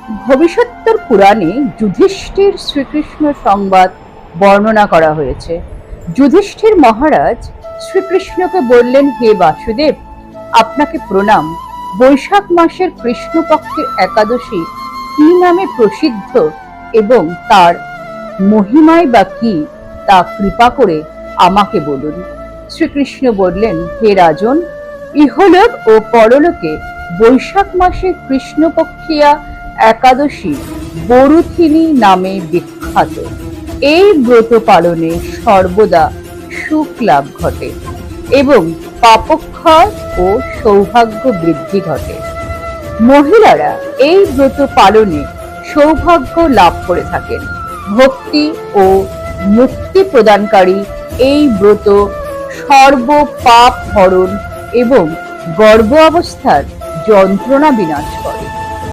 ভবিষ্যত্তর পুরাণে যুধিষ্ঠির শ্রীকৃষ্ণ সংবাদ বর্ণনা করা হয়েছে। যুধিষ্ঠির মহারাজ শ্রীকৃষ্ণকে বললেন, হে বাসুদেব, আপনাকে প্রণাম। বৈশাখ মাসের কৃষ্ণপক্ষের একাদশী কি নামে প্রসিদ্ধ এবং তার মহিমাই বা কি, তা কৃপা করে আমাকে বলুন। শ্রীকৃষ্ণ বললেন, হে রাজন, ইহলোক ও পরলোকে বৈশাখ মাসে কৃষ্ণপক্ষিয়া একাদশী বরুথিনী নামে বিখ্যাত। এই ব্রত পালনে সর্বদা সুখ লাভ ঘটে এবং পাপক্ষয় ও সৌভাগ্য বৃদ্ধি ঘটে। মহিলারা এই ব্রত পালনে সৌভাগ্য লাভ করে থাকেন। ভক্তি ও মুক্তি প্রদানকারী এই ব্রত সর্ব পাপ হরণ এবং গর্ভ অবস্থার যন্ত্রণা বিনাশ করে।